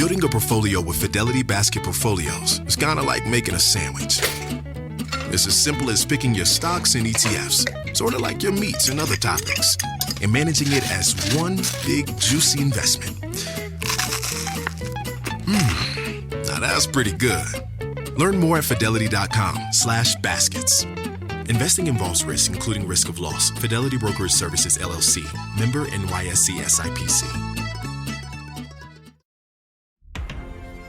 Building a portfolio with Fidelity Basket Portfolios is kind of like making a sandwich. It's as simple as picking your stocks and ETFs, sort of like your meats and other topics, and managing it as one big, juicy investment. Now that's pretty good. Learn more at fidelity.com/baskets. Investing involves risk, including risk of loss. Fidelity Brokerage Services, LLC. Member NYSE SIPC.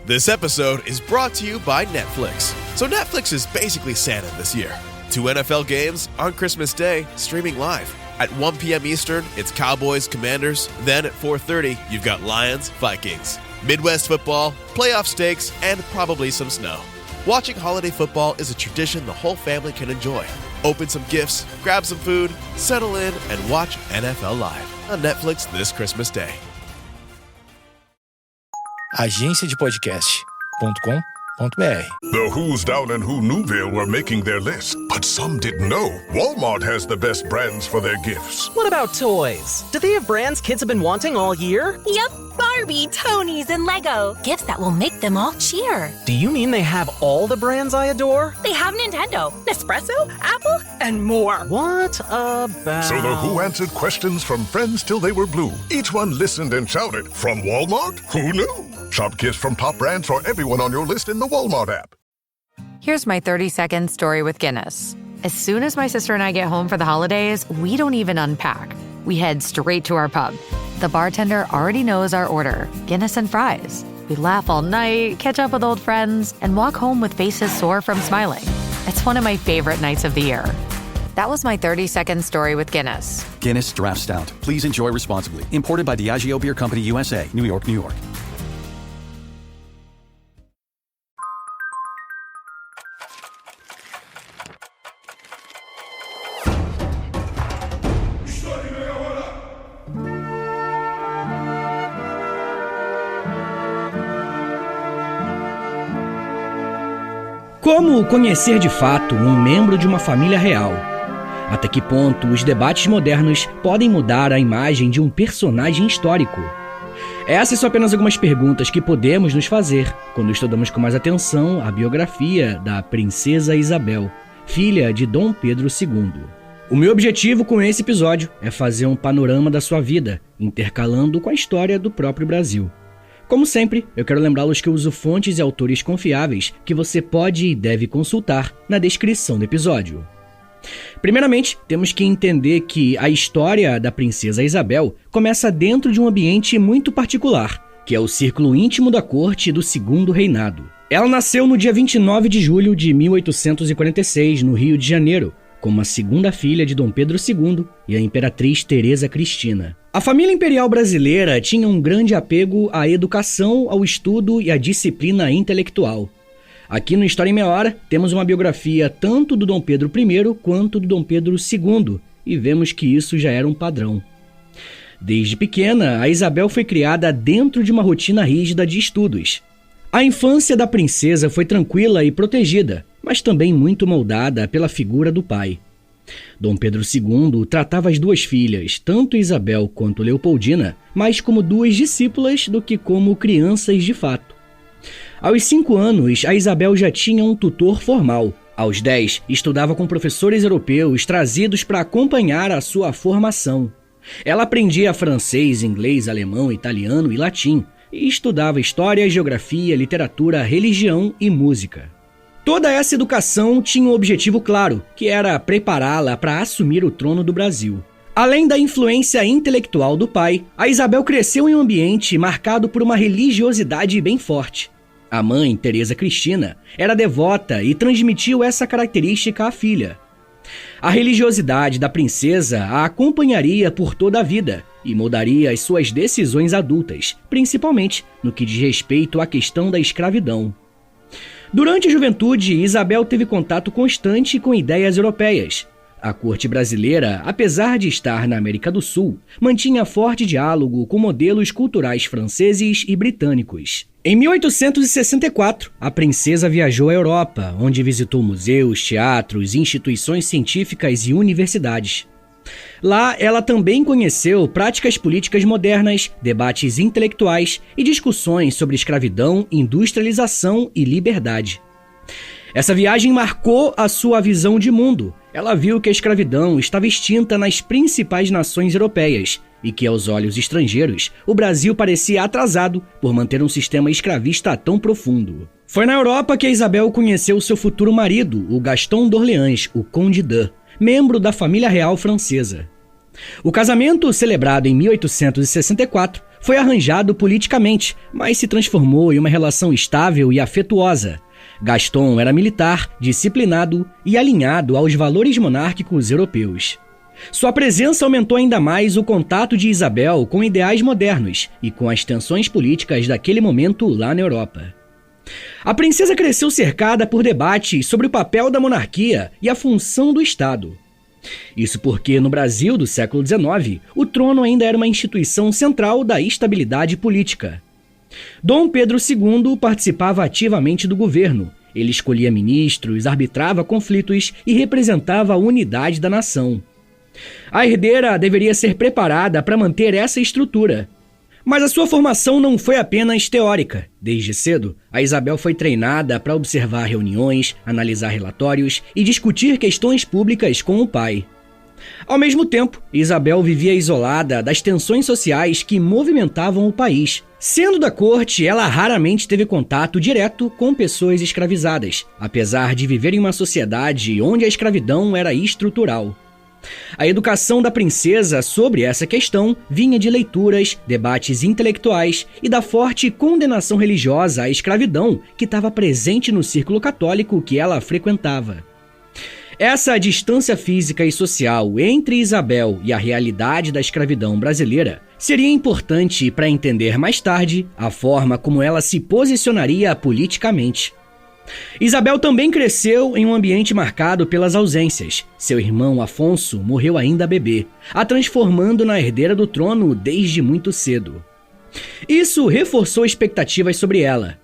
This episode is brought to you by Netflix. So Netflix is basically Santa this year. 2 NFL games on Christmas Day, streaming live. At 1 p.m. Eastern, it's Cowboys, Commanders. Then at 4:30, you've got Lions, Vikings. Midwest football, playoff stakes, and probably some snow. Watching holiday football is a tradition the whole family can enjoy. Open some gifts, grab some food, settle in, and watch NFL Live on Netflix this Christmas Day. agenciadepodcast.com.br. The who's down in Who Newville were making their list, but some didn't know Walmart has the best brands for their gifts. What about toys? Do they have brands kids have been wanting all year? Yep, Barbie, Tony's, and Lego. Gifts that will make them all cheer. Do you mean they have all the brands I adore? They have Nintendo, Nespresso, Apple, and more. What about... So the Who answered questions from friends till they were blue. Each one listened and shouted, from Walmart? Who knew? Shop gifts from top brands for everyone on your list in the Walmart app. Here's my 30-second story with Guinness. As soon as my sister and I get home for the holidays, we don't even unpack. We head straight to our pub. The bartender already knows our order, Guinness and fries. We laugh all night, catch up with old friends, and walk home with faces sore from smiling. It's one of my favorite nights of the year. That was my 30-second story with Guinness. Guinness Draft Stout. Please enjoy responsibly. Imported by Diageo Beer Company, USA, New York, New York. Como conhecer de fato um membro de uma família real? Até que ponto os debates modernos podem mudar a imagem de um personagem histórico? Essas são apenas algumas perguntas que podemos nos fazer quando estudamos com mais atenção a biografia da Princesa Isabel, filha de Dom Pedro II. O meu objetivo com esse episódio é fazer um panorama da sua vida, intercalando com a história do próprio Brasil. Como sempre, eu quero lembrá-los que eu uso fontes e autores confiáveis que você pode e deve consultar na descrição do episódio. Primeiramente, temos que entender que a história da Princesa Isabel começa dentro de um ambiente muito particular, que é o círculo íntimo da corte do Segundo Reinado. Ela nasceu no dia 29 de julho de 1846, no Rio de Janeiro, como a segunda filha de Dom Pedro II e a imperatriz Teresa Cristina. A família imperial brasileira tinha um grande apego à educação, ao estudo e à disciplina intelectual. Aqui no História em Meia Hora, temos uma biografia tanto do Dom Pedro I quanto do Dom Pedro II, e vemos que isso já era um padrão. Desde pequena, a Isabel foi criada dentro de uma rotina rígida de estudos. A infância da princesa foi tranquila e protegida, mas também muito moldada pela figura do pai. Dom Pedro II tratava as duas filhas, tanto Isabel quanto Leopoldina, mais como duas discípulas do que como crianças de fato. Aos 5 anos, a Isabel já tinha um tutor formal. Aos 10, estudava com professores europeus trazidos para acompanhar a sua formação. Ela aprendia francês, inglês, alemão, italiano e latim, e estudava história, geografia, literatura, religião e música. Toda essa educação tinha um objetivo claro, que era prepará-la para assumir o trono do Brasil. Além da influência intelectual do pai, a Isabel cresceu em um ambiente marcado por uma religiosidade bem forte. A mãe, Teresa Cristina, era devota e transmitiu essa característica à filha. A religiosidade da princesa a acompanharia por toda a vida e moldaria as suas decisões adultas, principalmente no que diz respeito à questão da escravidão. Durante a juventude, Isabel teve contato constante com ideias europeias. A corte brasileira, apesar de estar na América do Sul, mantinha forte diálogo com modelos culturais franceses e britânicos. Em 1864, a princesa viajou à Europa, onde visitou museus, teatros, instituições científicas e universidades. Lá, ela também conheceu práticas políticas modernas, debates intelectuais e discussões sobre escravidão, industrialização e liberdade. Essa viagem marcou a sua visão de mundo. Ela viu que a escravidão estava extinta nas principais nações europeias e que, aos olhos estrangeiros, o Brasil parecia atrasado por manter um sistema escravista tão profundo. Foi na Europa que a Isabel conheceu seu futuro marido, o Gaston d'Orléans, o Conde d'Eu, membro da família real francesa. O casamento, celebrado em 1864, foi arranjado politicamente, mas se transformou em uma relação estável e afetuosa. Gaston era militar, disciplinado e alinhado aos valores monárquicos europeus. Sua presença aumentou ainda mais o contato de Isabel com ideais modernos e com as tensões políticas daquele momento lá na Europa. A princesa cresceu cercada por debates sobre o papel da monarquia e a função do Estado. Isso porque, no Brasil do século XIX, o trono ainda era uma instituição central da estabilidade política. Dom Pedro II participava ativamente do governo. Ele escolhia ministros, arbitrava conflitos e representava a unidade da nação. A herdeira deveria ser preparada para manter essa estrutura. Mas a sua formação não foi apenas teórica. Desde cedo, a Isabel foi treinada para observar reuniões, analisar relatórios e discutir questões públicas com o pai. Ao mesmo tempo, Isabel vivia isolada das tensões sociais que movimentavam o país. Sendo da corte, ela raramente teve contato direto com pessoas escravizadas, apesar de viver em uma sociedade onde a escravidão era estrutural. A educação da princesa sobre essa questão vinha de leituras, debates intelectuais e da forte condenação religiosa à escravidão que estava presente no círculo católico que ela frequentava. Essa distância física e social entre Isabel e a realidade da escravidão brasileira seria importante para entender mais tarde a forma como ela se posicionaria politicamente. Isabel também cresceu em um ambiente marcado pelas ausências. Seu irmão Afonso morreu ainda bebê, a transformando na herdeira do trono desde muito cedo. Isso reforçou expectativas sobre ela.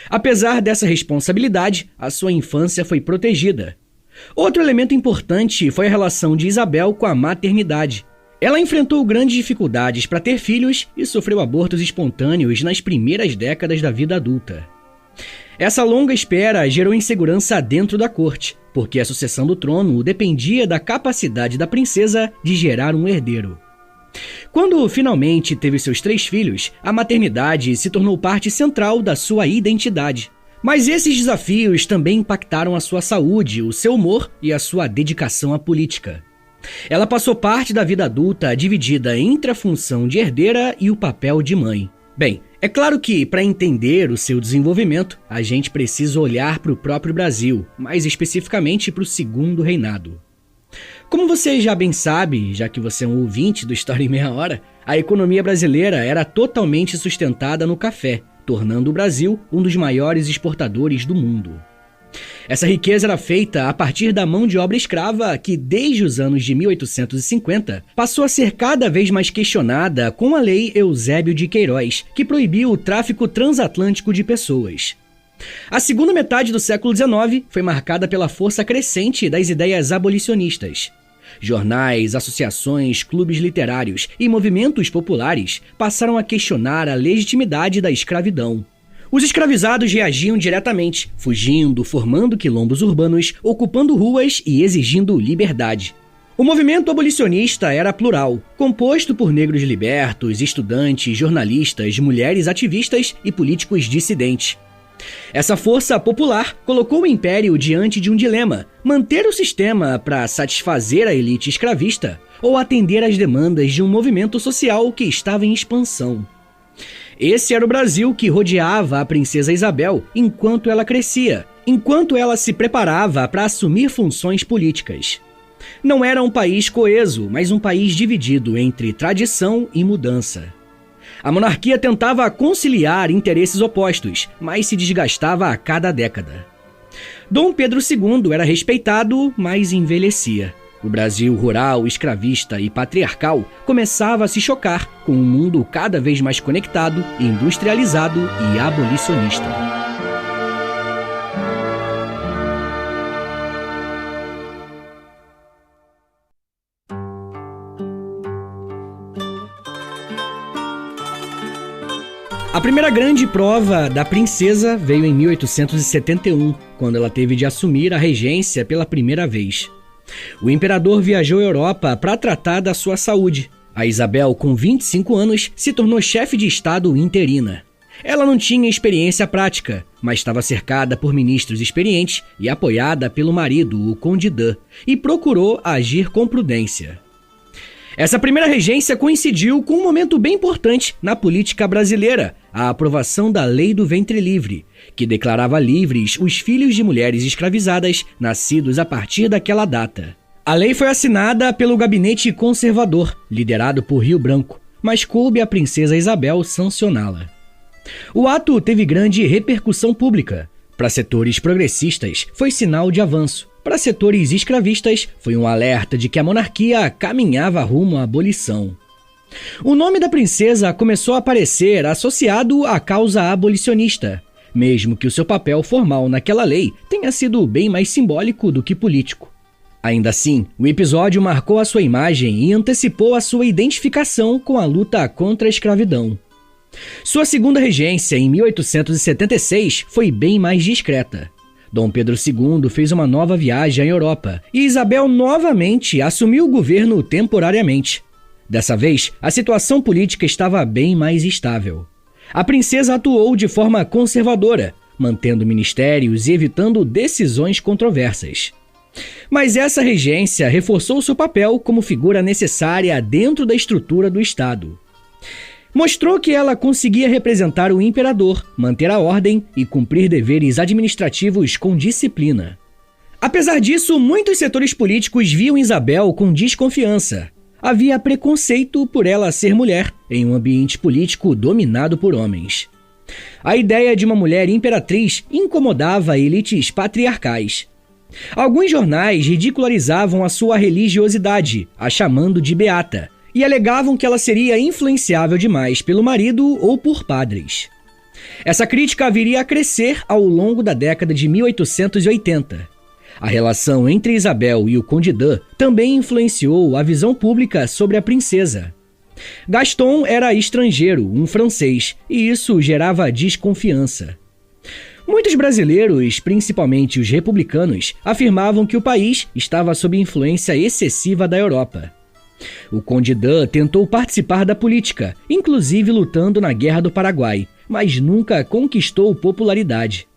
Apesar dessa responsabilidade, a sua infância foi protegida. Outro elemento importante foi a relação de Isabel com a maternidade. Ela enfrentou grandes dificuldades para ter filhos e sofreu abortos espontâneos nas primeiras décadas da vida adulta. Essa longa espera gerou insegurança dentro da corte, porque a sucessão do trono dependia da capacidade da princesa de gerar um herdeiro. Quando finalmente teve seus 3 filhos, a maternidade se tornou parte central da sua identidade. Mas esses desafios também impactaram a sua saúde, o seu humor e a sua dedicação à política. Ela passou parte da vida adulta dividida entre a função de herdeira e o papel de mãe. Bem, é claro que, para entender o seu desenvolvimento, a gente precisa olhar para o próprio Brasil, mais especificamente para o Segundo Reinado. Como você já bem sabe, já que você é um ouvinte do História em Meia Hora, a economia brasileira era totalmente sustentada no café, tornando o Brasil um dos maiores exportadores do mundo. Essa riqueza era feita a partir da mão de obra escrava que, desde os anos de 1850, passou a ser cada vez mais questionada com a Lei Eusébio de Queiroz, que proibiu o tráfico transatlântico de pessoas. A segunda metade do século XIX foi marcada pela força crescente das ideias abolicionistas. Jornais, associações, clubes literários e movimentos populares passaram a questionar a legitimidade da escravidão. Os escravizados reagiam diretamente, fugindo, formando quilombos urbanos, ocupando ruas e exigindo liberdade. O movimento abolicionista era plural, composto por negros libertos, estudantes, jornalistas, mulheres ativistas e políticos dissidentes. Essa força popular colocou o império diante de um dilema: manter o sistema para satisfazer a elite escravista ou atender às demandas de um movimento social que estava em expansão. Esse era o Brasil que rodeava a princesa Isabel enquanto ela crescia, enquanto ela se preparava para assumir funções políticas. Não era um país coeso, mas um país dividido entre tradição e mudança. A monarquia tentava conciliar interesses opostos, mas se desgastava a cada década. Dom Pedro II era respeitado, mas envelhecia. O Brasil rural, escravista e patriarcal começava a se chocar com um mundo cada vez mais conectado, industrializado e abolicionista. A primeira grande prova da princesa veio em 1871, quando ela teve de assumir a regência pela primeira vez. O imperador viajou à Europa para tratar da sua saúde. A Isabel, com 25 anos, se tornou chefe de Estado interina. Ela não tinha experiência prática, mas estava cercada por ministros experientes e apoiada pelo marido, o Conde d'Eu, e procurou agir com prudência. Essa primeira regência coincidiu com um momento bem importante na política brasileira, a aprovação da Lei do Ventre Livre, que declarava livres os filhos de mulheres escravizadas nascidos a partir daquela data. A lei foi assinada pelo gabinete conservador, liderado por Rio Branco, mas coube à princesa Isabel sancioná-la. O ato teve grande repercussão pública. Para setores progressistas, foi sinal de avanço. Para setores escravistas, foi um alerta de que a monarquia caminhava rumo à abolição. O nome da princesa começou a aparecer associado à causa abolicionista, mesmo que o seu papel formal naquela lei tenha sido bem mais simbólico do que político. Ainda assim, o episódio marcou a sua imagem e antecipou a sua identificação com a luta contra a escravidão. Sua segunda regência, em 1876, foi bem mais discreta. Dom Pedro II fez uma nova viagem à Europa e Isabel novamente assumiu o governo temporariamente. Dessa vez, a situação política estava bem mais estável. A princesa atuou de forma conservadora, mantendo ministérios e evitando decisões controversas. Mas essa regência reforçou seu papel como figura necessária dentro da estrutura do Estado. Mostrou que ela conseguia representar o imperador, manter a ordem e cumprir deveres administrativos com disciplina. Apesar disso, muitos setores políticos viam Isabel com desconfiança. Havia preconceito por ela ser mulher em um ambiente político dominado por homens. A ideia de uma mulher imperatriz incomodava elites patriarcais. Alguns jornais ridicularizavam a sua religiosidade, a chamando de beata, e alegavam que ela seria influenciável demais pelo marido ou por padres. Essa crítica viria a crescer ao longo da década de 1880. A relação entre Isabel e o Conde d'Eu também influenciou a visão pública sobre a princesa. Gaston era estrangeiro, um francês, e isso gerava desconfiança. Muitos brasileiros, principalmente os republicanos, afirmavam que o país estava sob influência excessiva da Europa. O Conde d'Eu tentou participar da política, inclusive lutando na Guerra do Paraguai, mas nunca conquistou popularidade.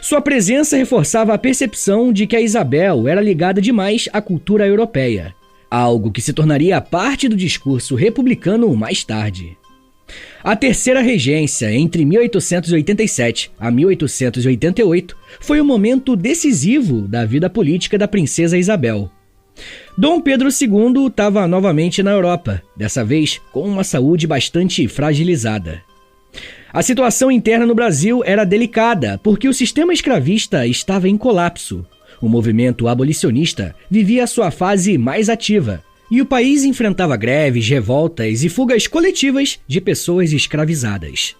Sua presença reforçava a percepção de que a Isabel era ligada demais à cultura europeia, algo que se tornaria parte do discurso republicano mais tarde. A terceira regência, entre 1887 a 1888, foi um momento decisivo da vida política da princesa Isabel. Dom Pedro II estava novamente na Europa, dessa vez com uma saúde bastante fragilizada. A situação interna no Brasil era delicada, porque o sistema escravista estava em colapso. O movimento abolicionista vivia sua fase mais ativa, e o país enfrentava greves, revoltas e fugas coletivas de pessoas escravizadas.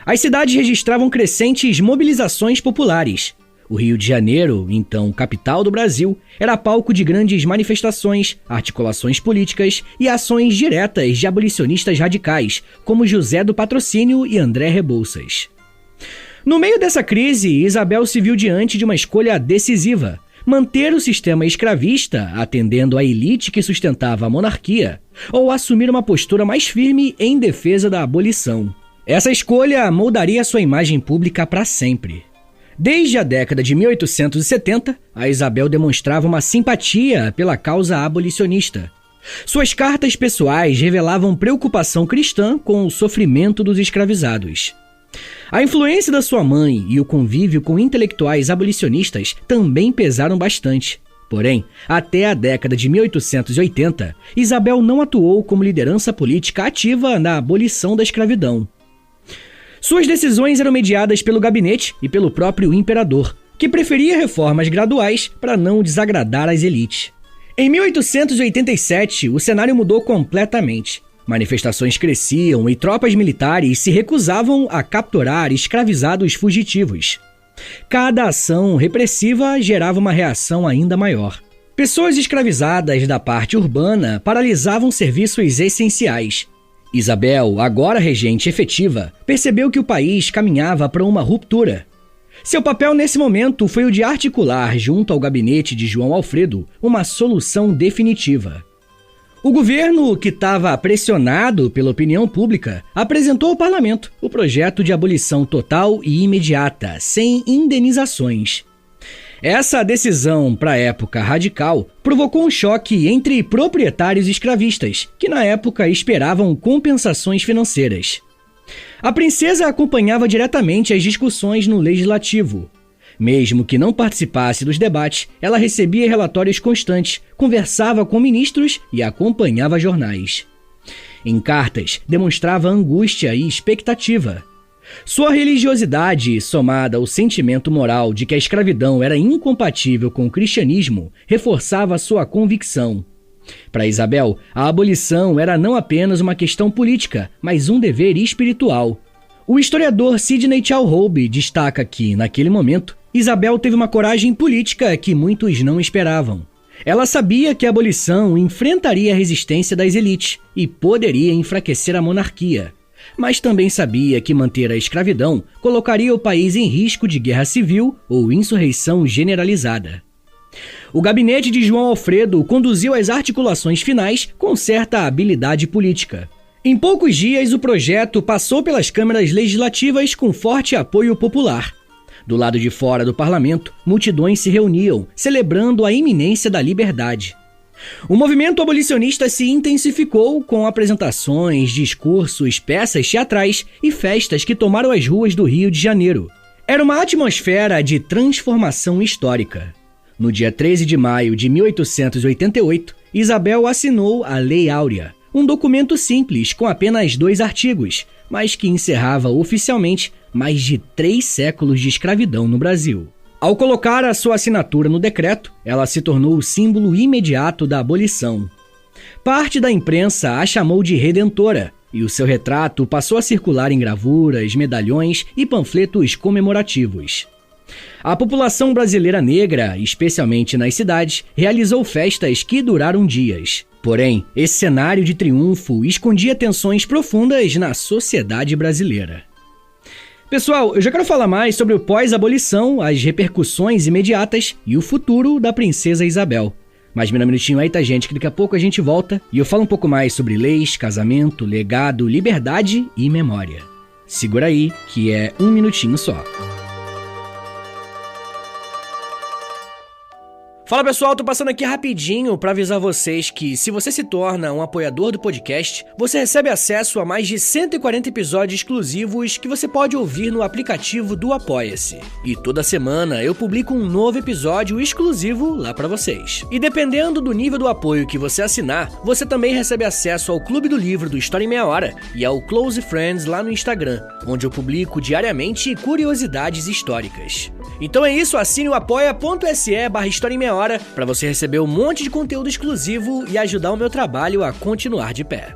As cidades registravam crescentes mobilizações populares. O Rio de Janeiro, então capital do Brasil, era palco de grandes manifestações, articulações políticas e ações diretas de abolicionistas radicais, como José do Patrocínio e André Rebouças. No meio dessa crise, Isabel se viu diante de uma escolha decisiva: manter o sistema escravista, atendendo à elite que sustentava a monarquia, ou assumir uma postura mais firme em defesa da abolição. Essa escolha moldaria sua imagem pública para sempre. Desde a década de 1870, a Isabel demonstrava uma simpatia pela causa abolicionista. Suas cartas pessoais revelavam preocupação cristã com o sofrimento dos escravizados. A influência da sua mãe e o convívio com intelectuais abolicionistas também pesaram bastante. Porém, até a década de 1880, Isabel não atuou como liderança política ativa na abolição da escravidão. Suas decisões eram mediadas pelo gabinete e pelo próprio imperador, que preferia reformas graduais para não desagradar as elites. Em 1887, o cenário mudou completamente. Manifestações cresciam e tropas militares se recusavam a capturar escravizados fugitivos. Cada ação repressiva gerava uma reação ainda maior. Pessoas escravizadas da parte urbana paralisavam serviços essenciais. Isabel, agora regente efetiva, percebeu que o país caminhava para uma ruptura. Seu papel nesse momento foi o de articular, junto ao gabinete de João Alfredo, uma solução definitiva. O governo, que estava pressionado pela opinião pública, apresentou ao parlamento o projeto de abolição total e imediata, sem indenizações. Essa decisão, para a época radical, provocou um choque entre proprietários escravistas, que na época esperavam compensações financeiras. A princesa acompanhava diretamente as discussões no legislativo. Mesmo que não participasse dos debates, ela recebia relatórios constantes, conversava com ministros e acompanhava jornais. Em cartas, demonstrava angústia e expectativa. Sua religiosidade, somada ao sentimento moral de que a escravidão era incompatível com o cristianismo, reforçava sua convicção. Para Isabel, a abolição era não apenas uma questão política, mas um dever espiritual. O historiador Sidney Chalhoub destaca que, naquele momento, Isabel teve uma coragem política que muitos não esperavam. Ela sabia que a abolição enfrentaria a resistência das elites e poderia enfraquecer a monarquia. Mas também sabia que manter a escravidão colocaria o país em risco de guerra civil ou insurreição generalizada. O gabinete de João Alfredo conduziu as articulações finais com certa habilidade política. Em poucos dias, o projeto passou pelas câmaras legislativas com forte apoio popular. Do lado de fora do parlamento, multidões se reuniam, celebrando a iminência da liberdade. O movimento abolicionista se intensificou com apresentações, discursos, peças teatrais e festas que tomaram as ruas do Rio de Janeiro. Era uma atmosfera de transformação histórica. No dia 13 de maio de 1888, Isabel assinou a Lei Áurea, um documento simples com apenas 2 artigos, mas que encerrava oficialmente mais de 3 séculos de escravidão no Brasil. Ao colocar a sua assinatura no decreto, ela se tornou o símbolo imediato da abolição. Parte da imprensa a chamou de redentora, e o seu retrato passou a circular em gravuras, medalhões e panfletos comemorativos. A população brasileira negra, especialmente nas cidades, realizou festas que duraram dias. Porém, esse cenário de triunfo escondia tensões profundas na sociedade brasileira. Pessoal, eu já quero falar mais sobre o pós-abolição, as repercussões imediatas e o futuro da princesa Isabel. Mas me dá um minutinho aí, tá, gente, que daqui a pouco a gente volta e eu falo um pouco mais sobre leis, casamento, legado, liberdade e memória. Segura aí, que é 1 minutinho só. Fala pessoal, tô passando aqui rapidinho para avisar vocês que se você se torna um apoiador do podcast, você recebe acesso a mais de 140 episódios exclusivos que você pode ouvir no aplicativo do Apoia-se. E toda semana eu publico um novo episódio exclusivo lá para vocês. E dependendo do nível do apoio que você assinar, você também recebe acesso ao Clube do Livro do História em Meia Hora e ao Close Friends lá no Instagram, onde eu publico diariamente curiosidades históricas. Então é isso, assine o apoia.se/História em Meia Hora para você receber um monte de conteúdo exclusivo e ajudar o meu trabalho a continuar de pé.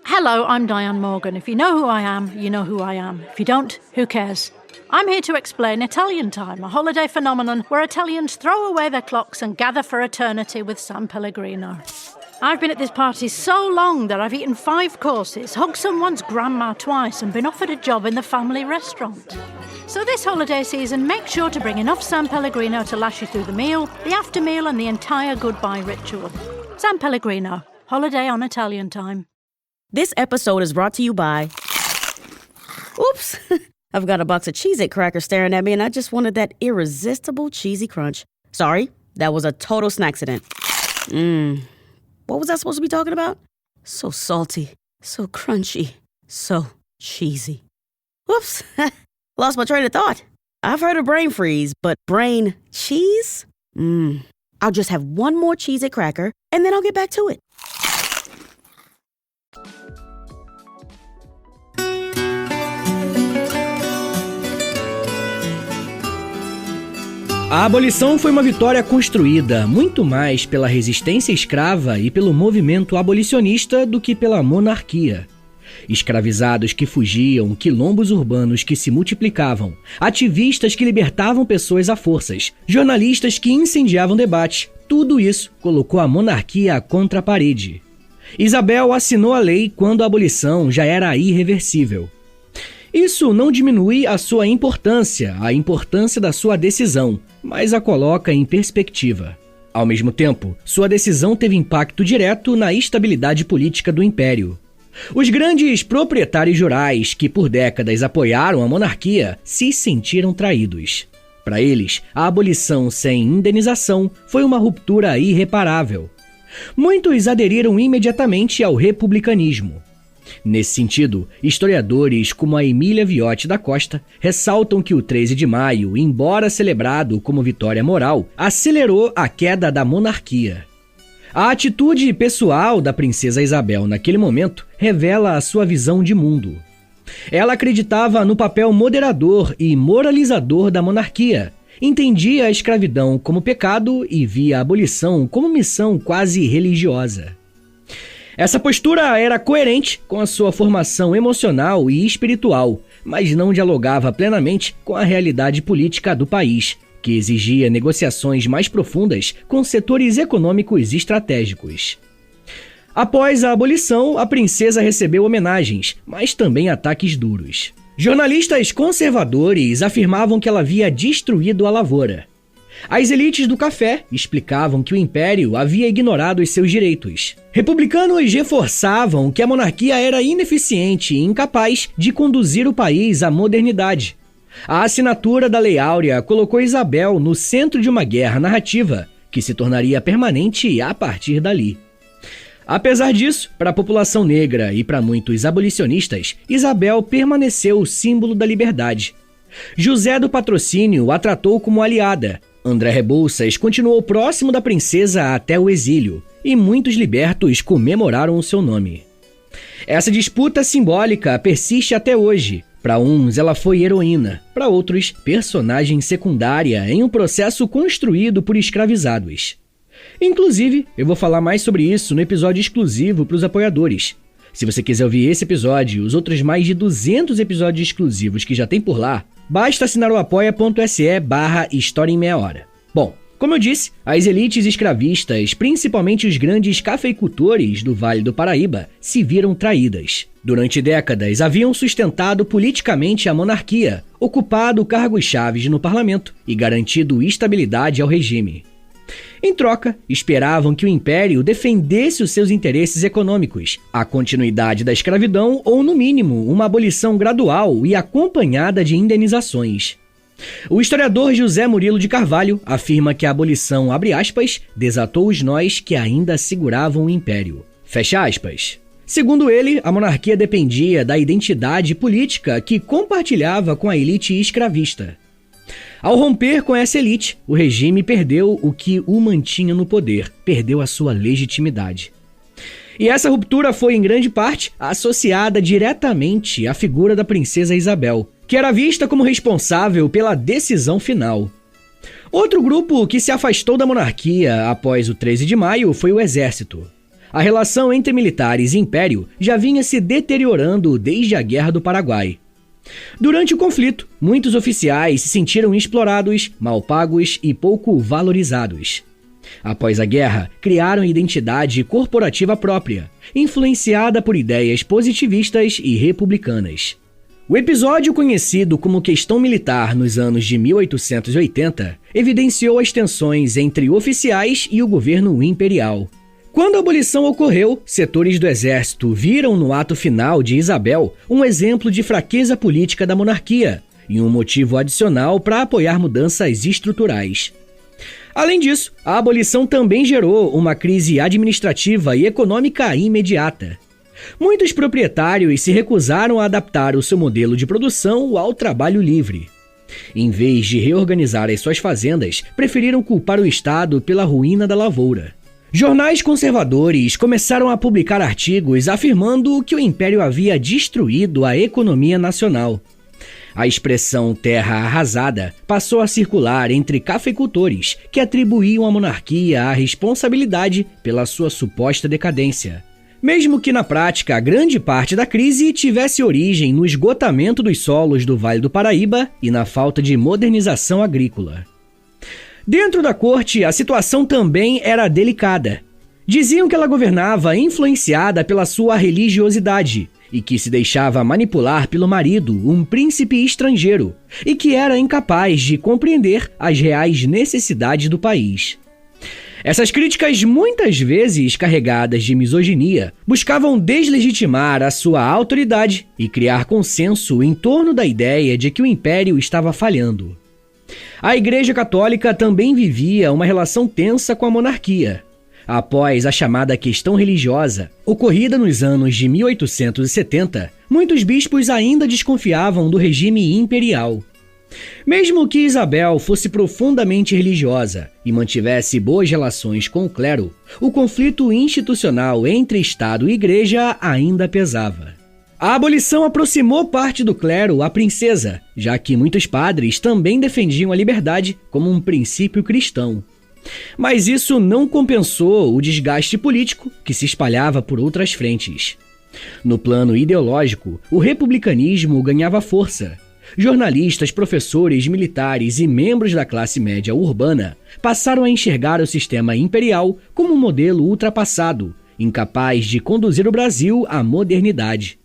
Hello, I'm Diane Morgan. If you know who I am, you know who I am. If you don't, who cares? I'm here to explain Italian Time, a holiday phenomenon where Italians throw away their clocks and gather for eternity with San Pellegrino. I've been at this party so long that I've eaten 5 courses, hugged someone's grandma twice, and been offered a job in the family restaurant. So this holiday season, make sure to bring enough San Pellegrino to last you through the meal, the after meal, and the entire goodbye ritual. San Pellegrino, holiday on Italian Time. This episode is brought to you by... Oops! I've got a box of Cheez-It crackers staring at me, and I just wanted that irresistible cheesy crunch. Sorry, that was a total snacksident. What was I supposed to be talking about? So salty, so crunchy, so cheesy. Whoops, lost my train of thought. I've heard of brain freeze, but brain cheese? I'll just have one more Cheez-It cracker, and then I'll get back to it. A abolição foi uma vitória construída muito mais pela resistência escrava e pelo movimento abolicionista do que pela monarquia. Escravizados que fugiam, quilombos urbanos que se multiplicavam, ativistas que libertavam pessoas à forças, jornalistas que incendiavam debate, tudo isso colocou a monarquia contra a parede. Isabel assinou a lei quando a abolição já era irreversível. Isso não diminui a sua importância, a importância da sua decisão, mas a coloca em perspectiva. Ao mesmo tempo, sua decisão teve impacto direto na estabilidade política do Império. Os grandes proprietários rurais que por décadas apoiaram a monarquia se sentiram traídos. Para eles, a abolição sem indenização foi uma ruptura irreparável. Muitos aderiram imediatamente ao republicanismo. Nesse sentido, historiadores como a Emília Viotti da Costa ressaltam que o 13 de maio, embora celebrado como vitória moral, acelerou a queda da monarquia. A atitude pessoal da princesa Isabel naquele momento revela a sua visão de mundo. Ela acreditava no papel moderador e moralizador da monarquia, entendia a escravidão como pecado e via a abolição como missão quase religiosa. Essa postura era coerente com a sua formação emocional e espiritual, mas não dialogava plenamente com a realidade política do país, que exigia negociações mais profundas com setores econômicos estratégicos. Após a abolição, a princesa recebeu homenagens, mas também ataques duros. Jornalistas conservadores afirmavam que ela havia destruído a lavoura. As elites do café explicavam que o império havia ignorado os seus direitos. Republicanos reforçavam que a monarquia era ineficiente e incapaz de conduzir o país à modernidade. A assinatura da Lei Áurea colocou Isabel no centro de uma guerra narrativa que se tornaria permanente a partir dali. Apesar disso, para a população negra e para muitos abolicionistas, Isabel permaneceu o símbolo da liberdade. José do Patrocínio a tratou como aliada. André Rebouças continuou próximo da princesa até o exílio, e muitos libertos comemoraram o seu nome. Essa disputa simbólica persiste até hoje. Para uns, ela foi heroína, para outros, personagem secundária em um processo construído por escravizados. Inclusive, eu vou falar mais sobre isso no episódio exclusivo para os apoiadores. Se você quiser ouvir esse episódio e os outros mais de 200 episódios exclusivos que já tem por lá, basta assinar o apoia.se/História em Meia Hora. Bom, como eu disse, as elites escravistas, principalmente os grandes cafeicultores do Vale do Paraíba, se viram traídas. Durante décadas, haviam sustentado politicamente a monarquia, ocupado cargos chaves no parlamento e garantido estabilidade ao regime. Em troca, esperavam que o império defendesse os seus interesses econômicos, a continuidade da escravidão ou, no mínimo, uma abolição gradual e acompanhada de indenizações. O historiador José Murilo de Carvalho afirma que a abolição, abre aspas, desatou os nós que ainda seguravam o império. Fecha aspas. Segundo ele, a monarquia dependia da identidade política que compartilhava com a elite escravista. Ao romper com essa elite, o regime perdeu o que o mantinha no poder, perdeu a sua legitimidade. E essa ruptura foi, em grande parte, associada diretamente à figura da princesa Isabel, que era vista como responsável pela decisão final. Outro grupo que se afastou da monarquia após o 13 de maio foi o exército. A relação entre militares e império já vinha se deteriorando desde a Guerra do Paraguai. Durante o conflito, muitos oficiais se sentiram explorados, mal pagos e pouco valorizados. Após a guerra, criaram identidade corporativa própria, influenciada por ideias positivistas e republicanas. O episódio conhecido como Questão Militar nos anos de 1880 evidenciou as tensões entre oficiais e o governo imperial. Quando a abolição ocorreu, setores do exército viram no ato final de Isabel um exemplo de fraqueza política da monarquia e um motivo adicional para apoiar mudanças estruturais. Além disso, a abolição também gerou uma crise administrativa e econômica imediata. Muitos proprietários se recusaram a adaptar o seu modelo de produção ao trabalho livre. Em vez de reorganizar as suas fazendas, preferiram culpar o Estado pela ruína da lavoura. Jornais conservadores começaram a publicar artigos afirmando que o império havia destruído a economia nacional. A expressão terra arrasada passou a circular entre cafeicultores que atribuíam à monarquia a responsabilidade pela sua suposta decadência. Mesmo que na prática grande parte da crise tivesse origem no esgotamento dos solos do Vale do Paraíba e na falta de modernização agrícola. Dentro da corte, a situação também era delicada. Diziam que ela governava influenciada pela sua religiosidade e que se deixava manipular pelo marido, um príncipe estrangeiro, e que era incapaz de compreender as reais necessidades do país. Essas críticas, muitas vezes carregadas de misoginia, buscavam deslegitimar a sua autoridade e criar consenso em torno da ideia de que o império estava falhando. A Igreja Católica também vivia uma relação tensa com a monarquia. Após a chamada questão religiosa, ocorrida nos anos de 1870, muitos bispos ainda desconfiavam do regime imperial. Mesmo que Isabel fosse profundamente religiosa e mantivesse boas relações com o clero, o conflito institucional entre Estado e Igreja ainda pesava. A abolição aproximou parte do clero à princesa, já que muitos padres também defendiam a liberdade como um princípio cristão. Mas isso não compensou o desgaste político que se espalhava por outras frentes. No plano ideológico, o republicanismo ganhava força. Jornalistas, professores, militares e membros da classe média urbana passaram a enxergar o sistema imperial como um modelo ultrapassado, incapaz de conduzir o Brasil à modernidade.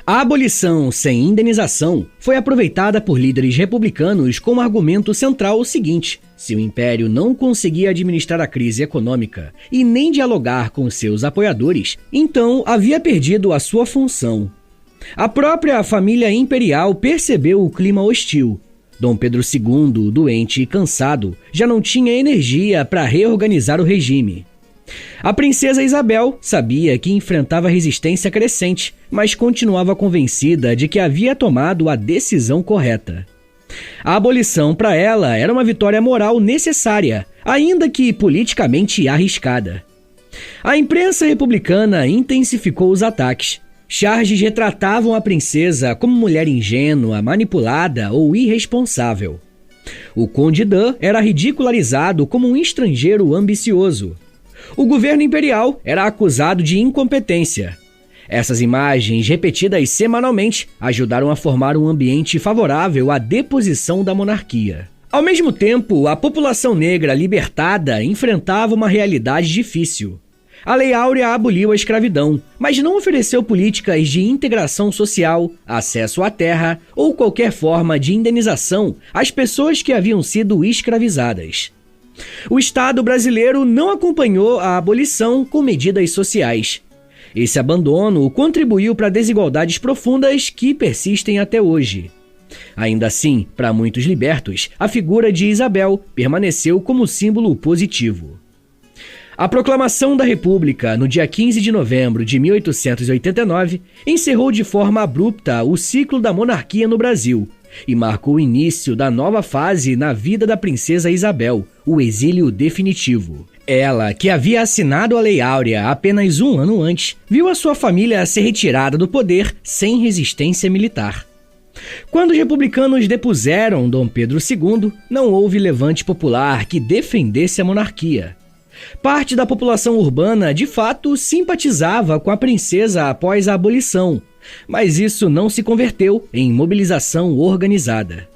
A abolição sem indenização foi aproveitada por líderes republicanos como argumento central o seguinte: se o império não conseguia administrar a crise econômica e nem dialogar com seus apoiadores, então havia perdido a sua função. A própria família imperial percebeu o clima hostil. Dom Pedro II, doente e cansado, já não tinha energia para reorganizar o regime. A princesa Isabel sabia que enfrentava resistência crescente, mas continuava convencida de que havia tomado a decisão correta. A abolição para ela era uma vitória moral necessária, ainda que politicamente arriscada. A imprensa republicana intensificou os ataques. Charges retratavam a princesa como mulher ingênua, manipulada ou irresponsável. O Conde d'Eu era ridicularizado como um estrangeiro ambicioso. O governo imperial era acusado de incompetência. Essas imagens, repetidas semanalmente, ajudaram a formar um ambiente favorável à deposição da monarquia. Ao mesmo tempo, a população negra libertada enfrentava uma realidade difícil. A Lei Áurea aboliu a escravidão, mas não ofereceu políticas de integração social, acesso à terra ou qualquer forma de indenização às pessoas que haviam sido escravizadas. O Estado brasileiro não acompanhou a abolição com medidas sociais. Esse abandono contribuiu para desigualdades profundas que persistem até hoje. Ainda assim, para muitos libertos, a figura de Isabel permaneceu como símbolo positivo. A proclamação da República, no dia 15 de novembro de 1889, encerrou de forma abrupta o ciclo da monarquia no Brasil e marcou o início da nova fase na vida da princesa Isabel, o exílio definitivo. Ela, que havia assinado a Lei Áurea apenas um ano antes, viu a sua família ser retirada do poder sem resistência militar. Quando os republicanos depuseram Dom Pedro II, não houve levante popular que defendesse a monarquia. Parte da população urbana, de fato, simpatizava com a princesa após a abolição, mas isso não se converteu em mobilização organizada.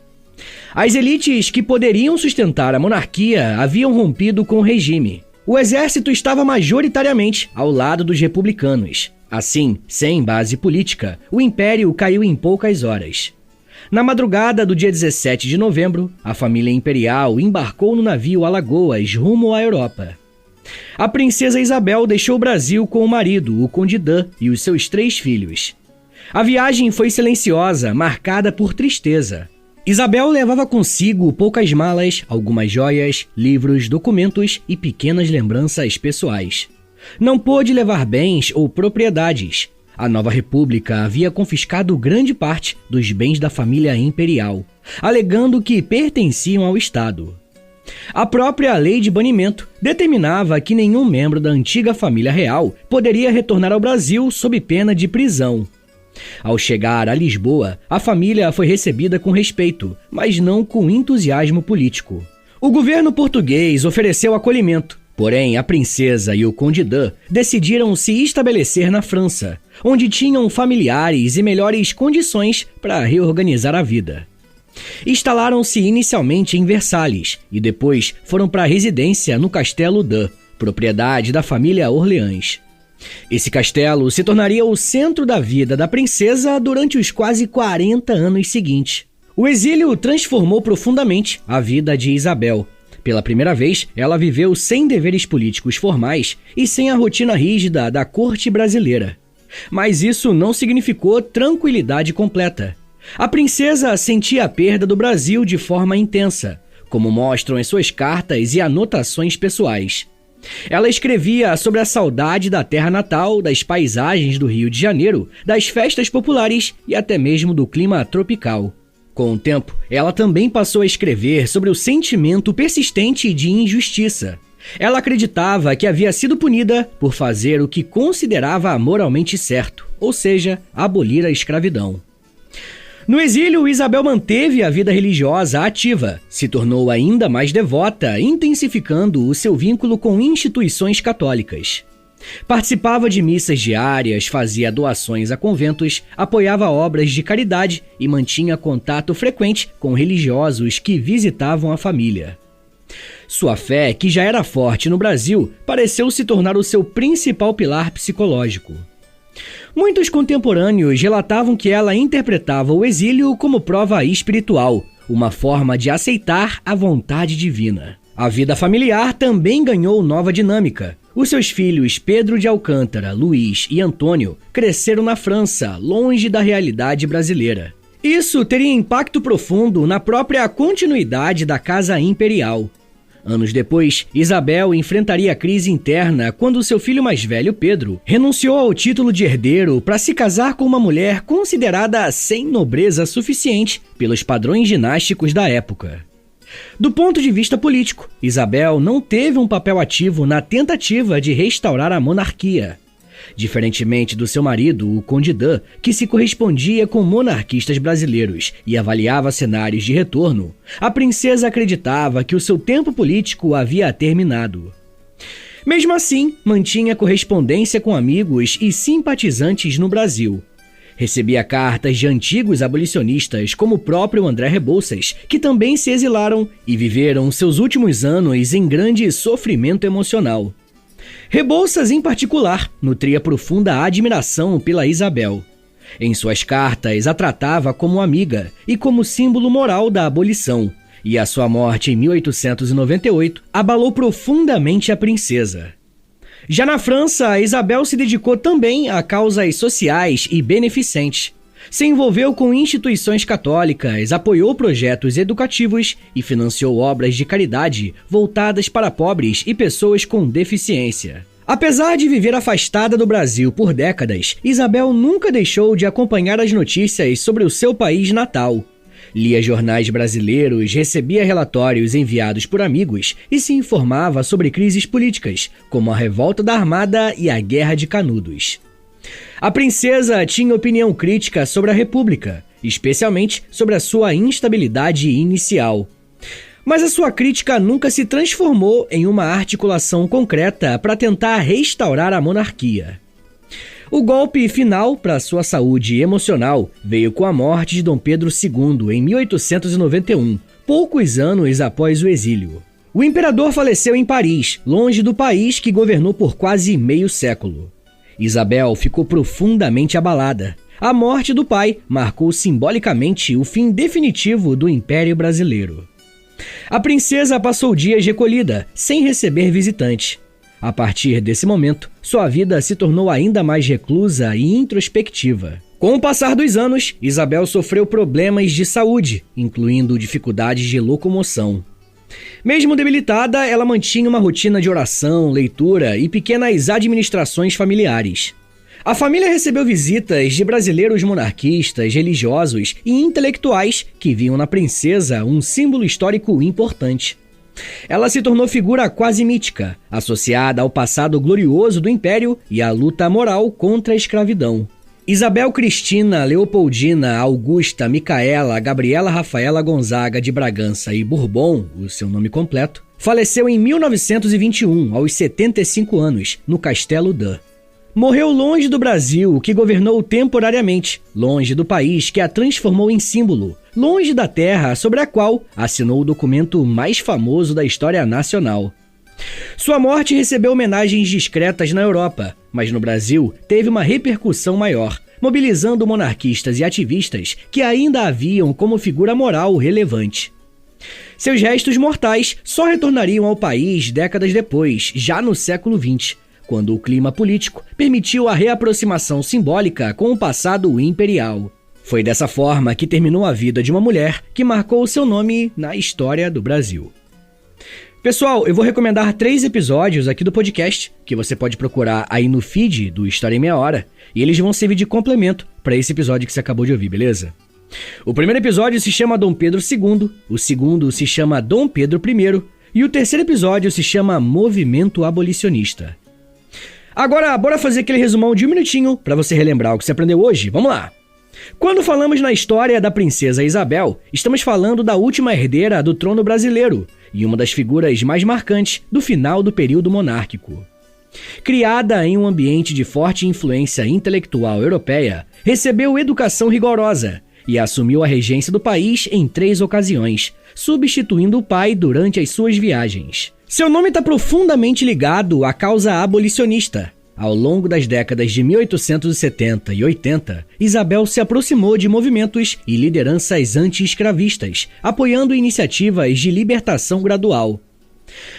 As elites que poderiam sustentar a monarquia haviam rompido com o regime. O exército estava majoritariamente ao lado dos republicanos. Assim, sem base política, o império caiu em poucas horas. Na madrugada do dia 17 de novembro, a família imperial embarcou no navio Alagoas rumo à Europa. A princesa Isabel deixou o Brasil com o marido, o Conde d'Eu, e os seus 3 filhos. A viagem foi silenciosa, marcada por tristeza. Isabel levava consigo poucas malas, algumas joias, livros, documentos e pequenas lembranças pessoais. Não pôde levar bens ou propriedades. A nova república havia confiscado grande parte dos bens da família imperial, alegando que pertenciam ao Estado. A própria lei de banimento determinava que nenhum membro da antiga família real poderia retornar ao Brasil sob pena de prisão. Ao chegar a Lisboa, a família foi recebida com respeito, mas não com entusiasmo político. O governo português ofereceu acolhimento, porém a princesa e o Conde d'Eu decidiram se estabelecer na França, onde tinham familiares e melhores condições para reorganizar a vida. Instalaram-se inicialmente em Versalhes e depois foram para a residência no Castelo d'Eu, propriedade da família Orleans. Esse castelo se tornaria o centro da vida da princesa durante os quase 40 anos seguintes. O exílio transformou profundamente a vida de Isabel. Pela primeira vez, ela viveu sem deveres políticos formais e sem a rotina rígida da corte brasileira. Mas isso não significou tranquilidade completa. A princesa sentia a perda do Brasil de forma intensa, como mostram as suas cartas e anotações pessoais. Ela escrevia sobre a saudade da terra natal, das paisagens do Rio de Janeiro, das festas populares e até mesmo do clima tropical. Com o tempo, ela também passou a escrever sobre o sentimento persistente de injustiça. Ela acreditava que havia sido punida por fazer o que considerava moralmente certo, ou seja, abolir a escravidão. No exílio, Isabel manteve a vida religiosa ativa, se tornou ainda mais devota, intensificando o seu vínculo com instituições católicas. Participava de missas diárias, fazia doações a conventos, apoiava obras de caridade e mantinha contato frequente com religiosos que visitavam a família. Sua fé, que já era forte no Brasil, pareceu se tornar o seu principal pilar psicológico. Muitos contemporâneos relatavam que ela interpretava o exílio como prova espiritual, uma forma de aceitar a vontade divina. A vida familiar também ganhou nova dinâmica. Os seus filhos Pedro de Alcântara, Luís e Antônio cresceram na França, longe da realidade brasileira. Isso teria impacto profundo na própria continuidade da Casa Imperial. Anos depois, Isabel enfrentaria a crise interna quando seu filho mais velho, Pedro, renunciou ao título de herdeiro para se casar com uma mulher considerada sem nobreza suficiente pelos padrões dinásticos da época. Do ponto de vista político, Isabel não teve um papel ativo na tentativa de restaurar a monarquia. Diferentemente do seu marido, o Conde d'Eu, que se correspondia com monarquistas brasileiros e avaliava cenários de retorno, a princesa acreditava que o seu tempo político havia terminado. Mesmo assim, mantinha correspondência com amigos e simpatizantes no Brasil. Recebia cartas de antigos abolicionistas, como o próprio André Rebouças, que também se exilaram e viveram seus últimos anos em grande sofrimento emocional. Rebouças, em particular, nutria profunda admiração pela Isabel. Em suas cartas, a tratava como amiga e como símbolo moral da abolição, e a sua morte em 1898 abalou profundamente a princesa. Já na França, Isabel se dedicou também a causas sociais e beneficentes. Se envolveu com instituições católicas, apoiou projetos educativos e financiou obras de caridade voltadas para pobres e pessoas com deficiência. Apesar de viver afastada do Brasil por décadas, Isabel nunca deixou de acompanhar as notícias sobre o seu país natal. Lia jornais brasileiros, recebia relatórios enviados por amigos e se informava sobre crises políticas, como a Revolta da Armada e a Guerra de Canudos. A princesa tinha opinião crítica sobre a República, especialmente sobre a sua instabilidade inicial. Mas a sua crítica nunca se transformou em uma articulação concreta para tentar restaurar a monarquia. O golpe final para sua saúde emocional veio com a morte de Dom Pedro II em 1891, poucos anos após o exílio. O imperador faleceu em Paris, longe do país que governou por quase meio século. Isabel ficou profundamente abalada. A morte do pai marcou simbolicamente o fim definitivo do Império Brasileiro. A princesa passou dias recolhida, sem receber visitantes. A partir desse momento, sua vida se tornou ainda mais reclusa e introspectiva. Com o passar dos anos, Isabel sofreu problemas de saúde, incluindo dificuldades de locomoção. Mesmo debilitada, ela mantinha uma rotina de oração, leitura e pequenas administrações familiares. A família recebeu visitas de brasileiros monarquistas, religiosos e intelectuais que viam na princesa um símbolo histórico importante. Ela se tornou figura quase mítica, associada ao passado glorioso do Império e à luta moral contra a escravidão. Isabel Cristina Leopoldina Augusta Micaela Gabriela Rafaela Gonzaga de Bragança e Bourbon, o seu nome completo, faleceu em 1921, aos 75 anos, no Castelo d'Eu. Morreu longe do Brasil, que governou temporariamente, longe do país que a transformou em símbolo, longe da terra sobre a qual assinou o documento mais famoso da história nacional. Sua morte recebeu homenagens discretas na Europa, mas no Brasil teve uma repercussão maior, mobilizando monarquistas e ativistas que ainda a viam como figura moral relevante. Seus restos mortais só retornariam ao país décadas depois, já no século XX, quando o clima político permitiu a reaproximação simbólica com o passado imperial. Foi dessa forma que terminou a vida de uma mulher que marcou seu nome na história do Brasil. Pessoal, eu vou recomendar 3 episódios aqui do podcast, que você pode procurar aí no feed do História em Meia Hora, e eles vão servir de complemento para esse episódio que você acabou de ouvir, beleza? O primeiro episódio se chama Dom Pedro II, o segundo se chama Dom Pedro I, e o terceiro episódio se chama Movimento Abolicionista. Agora, bora fazer aquele resumão de 1 minutinho para você relembrar o que você aprendeu hoje. Vamos lá! Quando falamos na história da princesa Isabel, estamos falando da última herdeira do trono brasileiro e uma das figuras mais marcantes do final do período monárquico. Criada em um ambiente de forte influência intelectual europeia, recebeu educação rigorosa e assumiu a regência do país em 3 ocasiões, substituindo o pai durante as suas viagens. Seu nome está profundamente ligado à causa abolicionista. Ao longo das décadas de 1870 e 80, Isabel se aproximou de movimentos e lideranças anti-escravistas, apoiando iniciativas de libertação gradual.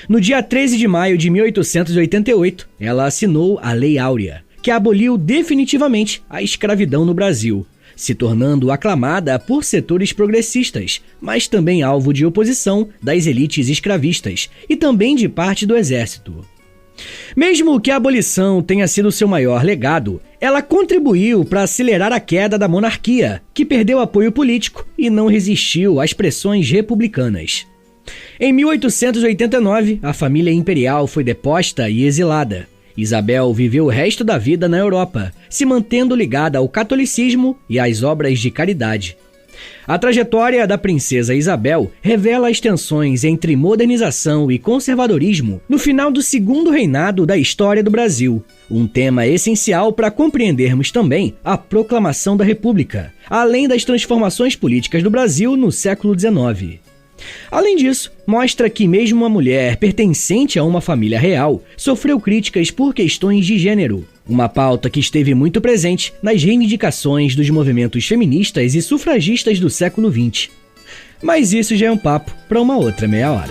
No dia 13 de maio de 1888, ela assinou a Lei Áurea, que aboliu definitivamente a escravidão no Brasil, se tornando aclamada por setores progressistas, mas também alvo de oposição das elites escravistas e também de parte do exército. Mesmo que a abolição tenha sido seu maior legado, ela contribuiu para acelerar a queda da monarquia, que perdeu apoio político e não resistiu às pressões republicanas. Em 1889, a família imperial foi deposta e exilada. Isabel viveu o resto da vida na Europa, se mantendo ligada ao catolicismo e às obras de caridade. A trajetória da princesa Isabel revela as tensões entre modernização e conservadorismo no final do segundo reinado da história do Brasil, um tema essencial para compreendermos também a proclamação da República, além das transformações políticas do Brasil no século XIX. Além disso, mostra que mesmo uma mulher pertencente a uma família real sofreu críticas por questões de gênero, uma pauta que esteve muito presente nas reivindicações dos movimentos feministas e sufragistas do século XX. Mas isso já é um papo para uma outra meia hora.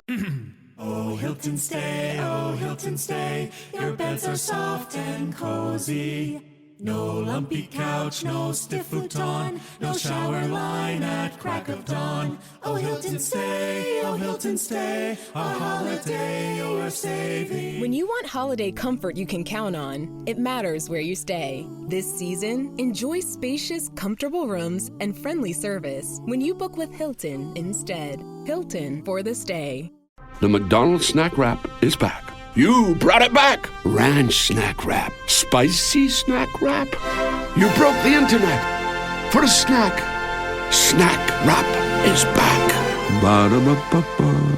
Oh, Hilton stay, your beds are soft and cozy. No lumpy couch, no stiff futon, no shower line at crack of dawn. Oh, Hilton stay, a holiday you're saving. When you want holiday comfort you can count on, it matters where you stay. This season, enjoy spacious, comfortable rooms and friendly service when you book with Hilton instead. Hilton for the stay. The McDonald's Snack Wrap is back. You brought it back! Ranch Snack Wrap. Spicy Snack Wrap. You broke the internet for a snack. Snack Wrap is back. Ba-da-ba-ba-ba.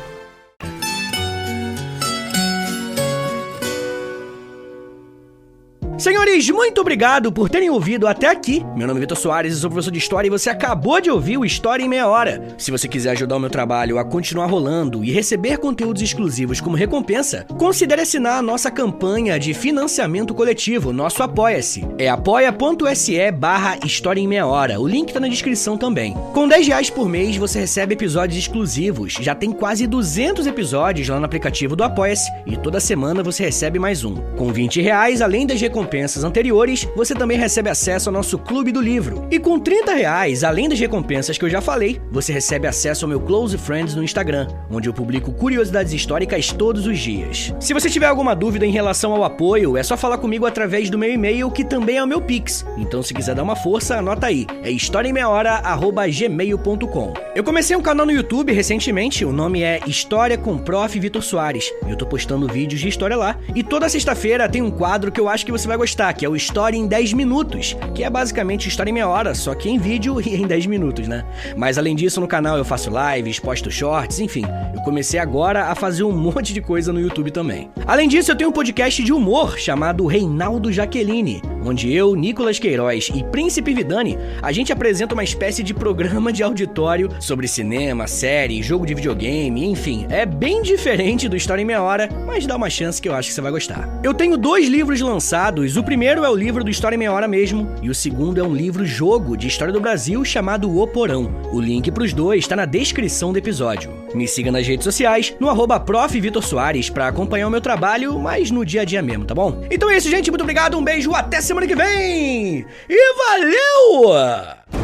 Senhores, muito obrigado por terem ouvido até aqui. Meu nome é Vitor Soares, eu sou professor de História e você acabou de ouvir o História em Meia Hora. Se você quiser ajudar o meu trabalho a continuar rolando e receber conteúdos exclusivos como recompensa, considere assinar a nossa campanha de financiamento coletivo, nosso Apoia-se. É apoia.se/História em Meia Hora, o link tá na descrição também. Com R$10 por mês você recebe episódios exclusivos, já tem quase 200 episódios lá no aplicativo do Apoia-se e toda semana você recebe mais um. Com R$20, além das recompensas anteriores, você também recebe acesso ao nosso Clube do Livro. E com R$30, além das recompensas que eu já falei, você recebe acesso ao meu Close Friends no Instagram, onde eu publico curiosidades históricas todos os dias. Se você tiver alguma dúvida em relação ao apoio, é só falar comigo através do meu e-mail, que também é o meu Pix. Então se quiser dar uma força, anota aí. É historiaemmeiahora@gmail.com. Eu comecei um canal no YouTube recentemente, o nome é História com Prof. Vitor Soares. Eu tô postando vídeos de história lá, e toda sexta-feira tem um quadro que eu acho que você vai gostar, que é o História em 10 Minutos, que é basicamente História em Meia Hora, só que em vídeo e em 10 minutos, né? Mas além disso, no canal eu faço lives, posto shorts, enfim, eu comecei agora a fazer um monte de coisa no YouTube também. Além disso, eu tenho um podcast de humor chamado Reinaldo Jaqueline, onde eu, Nicolas Queiroz e Príncipe Vidani, a gente apresenta uma espécie de programa de auditório sobre cinema, série, jogo de videogame, enfim. É bem diferente do História em Meia Hora, mas dá uma chance que eu acho que você vai gostar. Eu tenho 2 livros lançados, o primeiro é o livro do História em Meia Hora mesmo, e o segundo é um livro-jogo de história do Brasil chamado O Porão. O link pros dois tá na descrição do episódio. Me siga nas redes sociais, no @ProfVitorSoares, pra acompanhar o meu trabalho, mas no dia a dia mesmo, tá bom? Então é isso, gente. Muito obrigado, um beijo, até semana que vem! E valeu!